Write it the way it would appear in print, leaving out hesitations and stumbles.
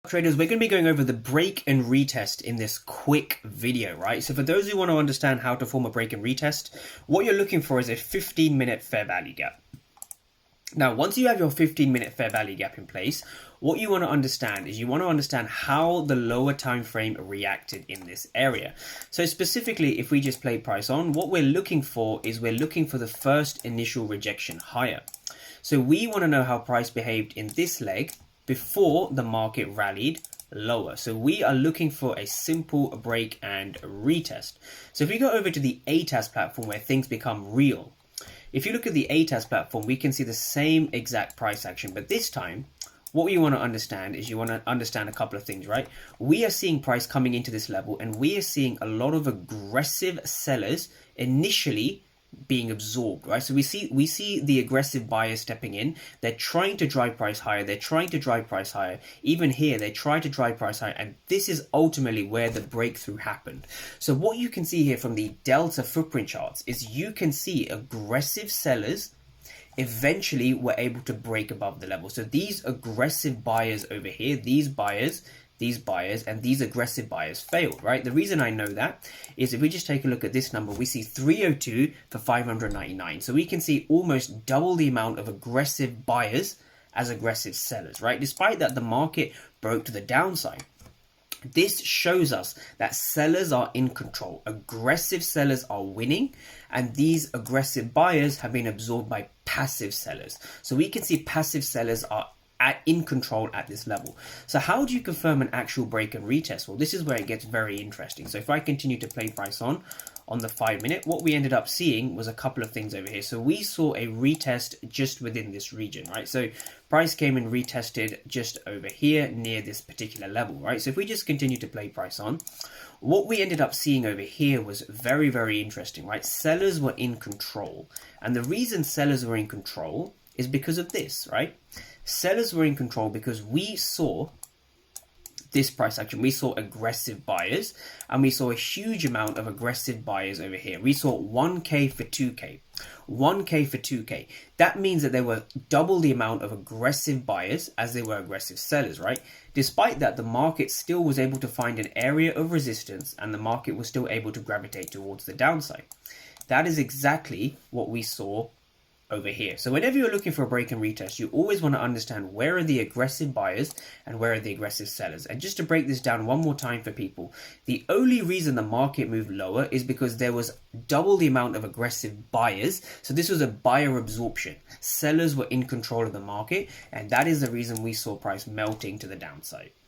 Traders, we're going to be going over the break and retest in this quick video, right? So for those who want to understand how to form a break and retest, what you're looking for is a 15-minute fair value gap. Now, once you have your 15-minute fair value gap in place, what you want to understand is you want to understand how the lower time frame reacted in this area. So specifically, if we just play price on, what we're looking for is we're looking for the first initial rejection higher. So we want to know how price behaved in this leg before the market rallied lower. So we are looking for a simple break and retest. So if we go over to the ATAS platform where things become real, if you look at the ATAS platform, we can see the same exact price action, but this time, what you want to understand is you want to understand a couple of things, right? We are seeing price coming into this level, and we are seeing a lot of aggressive sellers initially being absorbed, right? So we see the aggressive buyers stepping in. They're trying to drive price higher. They're trying to drive price higher. Even here, they try to drive price higher, and this is ultimately where the breakthrough happened. So what you can see here from the delta footprint charts is you can see aggressive sellers eventually were able to break above the level. So these aggressive buyers over here, these buyers, and these aggressive buyers failed, right? The reason I know that is if we just take a look at this number, we see 302 for 599. So we can see almost double the amount of aggressive buyers as aggressive sellers, right? Despite that, the market broke to the downside. This shows us that sellers are in control. Aggressive sellers are winning, and these aggressive buyers have been absorbed by passive sellers. So we can see passive sellers are in control at this level. So how do you confirm an actual break and retest? Well, this is where it gets very interesting. So if I continue to play price on the 5-minute, what we ended up seeing was a couple of things over here. So we saw a retest just within this region, right? So price came and retested just over here near this particular level, right? So if we just continue to play price on, what we ended up seeing over here was very, very interesting, right? Sellers were in control. And the reason sellers were in control is because of this, right? Sellers were in control because we saw this price action. We saw aggressive buyers, and we saw a huge amount of aggressive buyers over here. We saw 1K for 2K, 1K for 2K. That means that there were double the amount of aggressive buyers as there were aggressive sellers, right? Despite that, the market still was able to find an area of resistance, and the market was still able to gravitate towards the downside. That is exactly what we saw over here. So whenever you're looking for a break and retest, you always want to understand where are the aggressive buyers and where are the aggressive sellers. And just to break this down one more time for people, the only reason the market moved lower is because there was double the amount of aggressive buyers. So this was a buyer absorption. Sellers were in control of the market, and that is the reason we saw price melting to the downside.